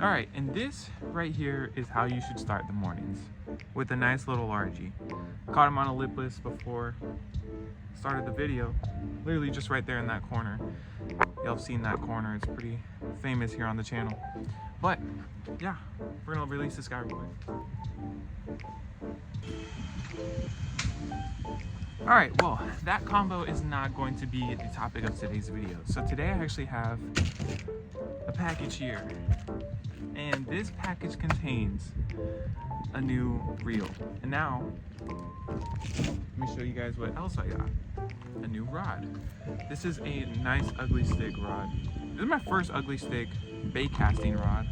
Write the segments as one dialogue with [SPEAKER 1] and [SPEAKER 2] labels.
[SPEAKER 1] All right, and this right here is how you should start the mornings, with a nice little RG. Caught him on a lipless before started the video, literally just right there in that corner. Y'all have seen that corner, it's pretty famous here on the channel. But yeah, we're gonna release this guy real quick. All right, well, that combo is not going to be the topic of today's video. So today I actually have a package here, and this package contains a new reel. And now, let me show you guys what else I got. A new rod. This is a nice ugly stick rod. This is my first ugly stick bait casting rod.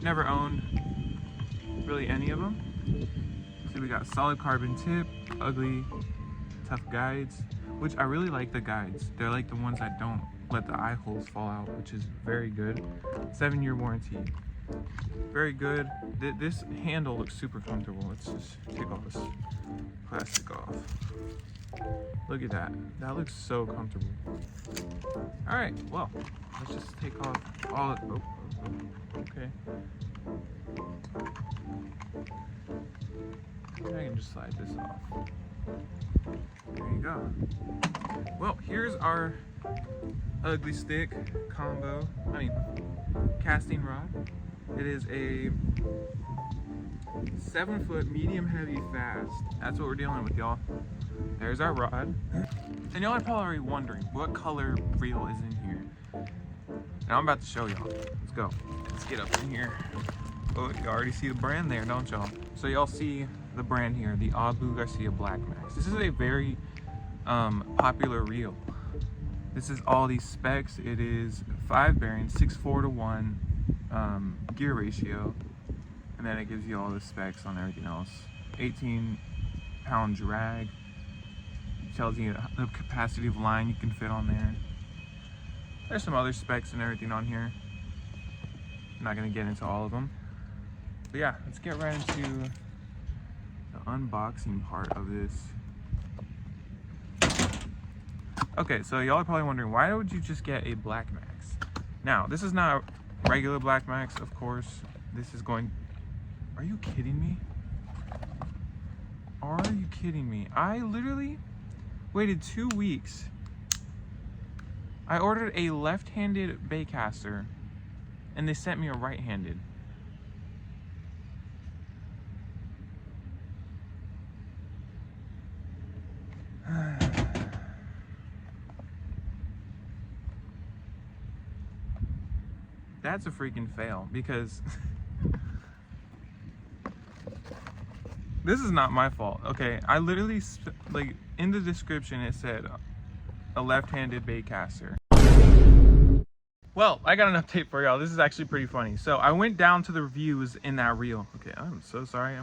[SPEAKER 1] Never owned really any of them. So we got solid carbon tip, ugly, tough guides, which I really like the guides. They're like the ones that don't let the eye holes fall out, which is very good. 7-year warranty. Very good. This handle looks super comfortable. Let's just take all this plastic off. Look at that. That looks so comfortable. All right, well, let's just take off all it. Oh, okay. I can just slide this off. There you go. Well, here's our ugly stick combo. Casting rod. It is a 7-foot medium heavy fast. That's what we're dealing with, y'all. There's our rod. And y'all are probably wondering what color reel is in here. Now I'm about to show y'all. Let's go. Let's get up in here. Oh, you already see the brand there, don't y'all? So y'all see the brand here, the Abu Garcia Black Max. This is a very popular reel. This is all these specs. It is 5 bearings, 6:4:1 gear ratio, and then it gives you all the specs on everything else. 18-pound drag. It tells you the capacity of line you can fit on there. There's some other specs and everything on here. I'm not gonna get into all of them. But yeah, let's get right into the unboxing part of this. Okay, so y'all are probably wondering, why would you just get a Black Max? Now, this is not a regular Black Max, of course. This is going... Are you kidding me? Are you kidding me? I literally waited 2 weeks. I ordered a left-handed baitcaster, and they sent me a right-handed. That's a freaking fail, because this is not my fault. Okay, I literally, like, in the description it said a left-handed baitcaster. Well, I got an update for y'all. This is actually pretty funny. So I went down to the reviews in that reel. Okay, I'm so sorry.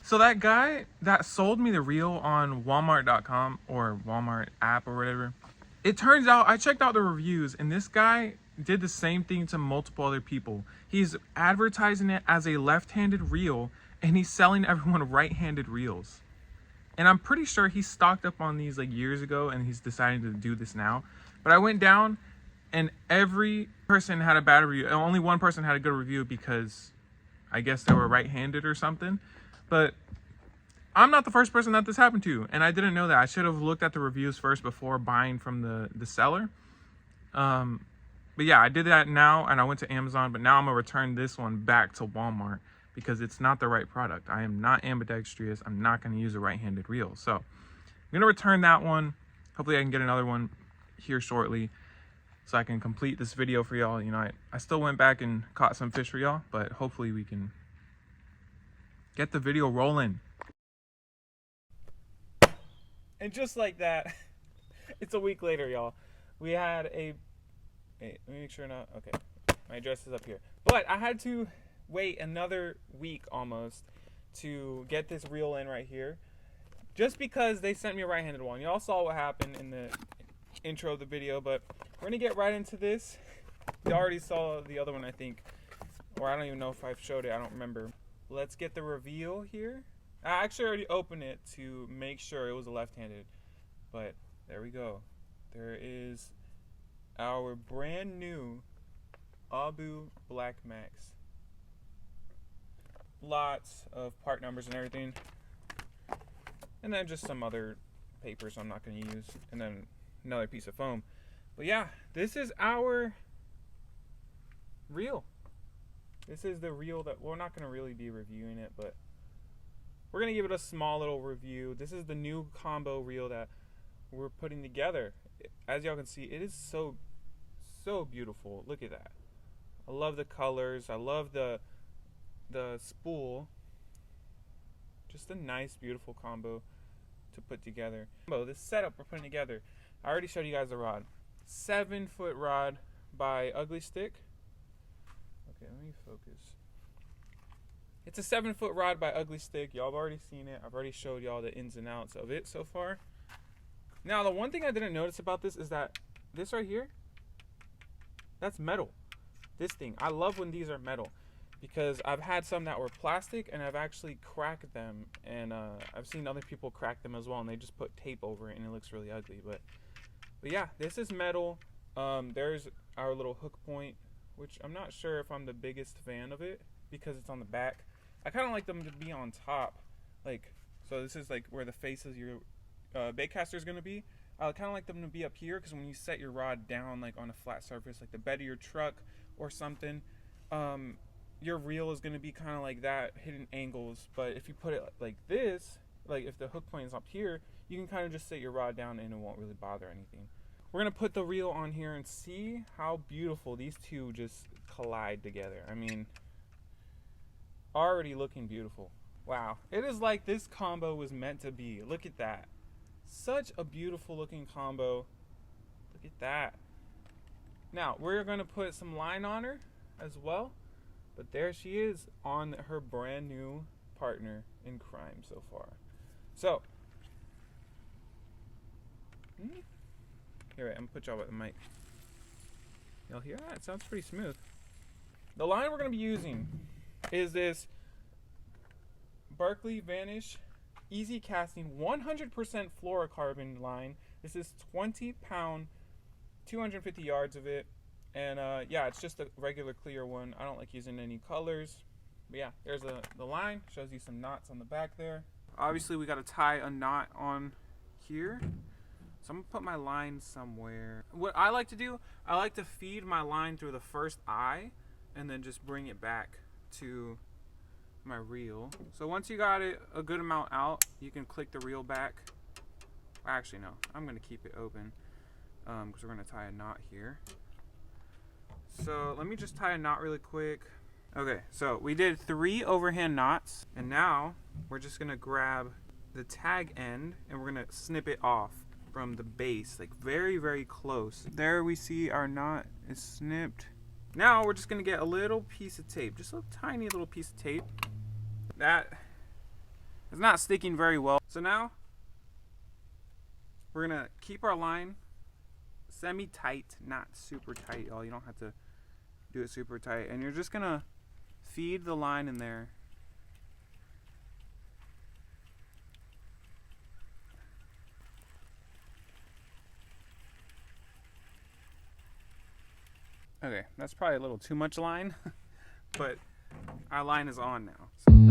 [SPEAKER 1] So that guy that sold me the reel on Walmart.com or Walmart app or whatever, it turns out I checked out the reviews, and this guy did the same thing to multiple other people. He's advertising it as a left-handed reel, and he's selling everyone right-handed reels. And I'm pretty sure he stocked up on these like years ago, and he's deciding to do this now. But I went down, and every person had a bad review. Only one person had a good review because I guess they were right-handed or something. But I'm not the first person that this happened to, and I didn't know that. I should have looked at the reviews first before buying from the seller. But yeah, I did that now, and I went to Amazon, but now I'm gonna return this one back to Walmart because it's not the right product. I am not ambidextrous. I'm not gonna use a right-handed reel. So I'm gonna return that one. Hopefully I can get another one here shortly so I can complete this video for y'all. You know, I still went back and caught some fish for y'all, but hopefully we can get the video rolling. And just like that, it's a week later, y'all. We had a... Wait, let me make sure not... Okay, my address is up here. But I had to wait another week almost to get this reel in right here. Just because they sent me a right-handed one. Y'all saw what happened in the intro of the video, but we're going to get right into this. You already saw the other one, I think. Or I don't even know if I've showed it. I don't remember. Let's get the reveal here. I actually already opened it to make sure it was a left-handed. But there we go. There is our brand new Abu Black Max. Lots of part numbers and everything. And then just some other papers I'm not going to use. And then another piece of foam. But yeah, this is our reel. This is the reel that we're not going to really be reviewing it, but we're going to give it a small little review. This is the new combo reel that we're putting together. As y'all can see, it is so beautiful. Look at that. I love the colors. I love the spool. Just a nice, beautiful combo to put together. This setup we're putting together, I already showed you guys the rod. 7-foot rod by Ugly Stick. Okay, let me focus. It's a 7-foot rod by Ugly Stick. Y'all have already seen it. I've already showed y'all the ins and outs of it so far. Now, the one thing I didn't notice about this is that this right here, that's metal. This thing, I love when these are metal, because I've had some that were plastic and I've actually cracked them, and I've seen other people crack them as well, and they just put tape over it and it looks really ugly. But yeah, this is metal. There's our little hook point, which I'm not sure if I'm the biggest fan of it because it's on the back. I kind of like them to be on top, like, so this is like where the face of your baitcaster is going to be. I kind of like them to be up here, because when you set your rod down like on a flat surface, like the bed of your truck or something, your reel is going to be kind of like that, hidden angles. But if you put it like this, like if the hook point is up here, you can kind of just set your rod down and it won't really bother anything. We're going to put the reel on here and see how beautiful these two just collide together. I mean, already looking beautiful. Wow, it is like this combo was meant to be. Look at that. Such a beautiful looking combo. Look at that. Now, we're going to put some line on her as well. But there she is on her brand new partner in crime so far. So, here, wait, I'm going to put y'all with the mic. Y'all hear that? It sounds pretty smooth. The line we're going to be using is this Berkeley Vanish Easy Casting 100% fluorocarbon line. This is 20 pound, 250 yards of it. And yeah, it's just a regular clear one. I don't like using any colors. But yeah, there's the line. Shows you some knots on the back there. Obviously, we got to tie a knot on here. So I'm going to put my line somewhere. What I like to do, I like to feed my line through the first eye and then just bring it back to my reel. So once you got it a good amount out, you can click the reel back. Actually, no, I'm going to keep it open because we're going to tie a knot here. So let me just tie a knot really quick. Okay, so we did 3 overhand knots, and now we're just gonna grab the tag end and we're gonna snip it off from the base, like very, very close. There we see our knot is snipped. Now we're just gonna get a little piece of tape, just a tiny little piece of tape. That is not sticking very well. So now we're gonna keep our line semi-tight, not super tight, y'all. You don't have to do it super tight. And you're just gonna feed the line in there. Okay, that's probably a little too much line, but our line is on now. So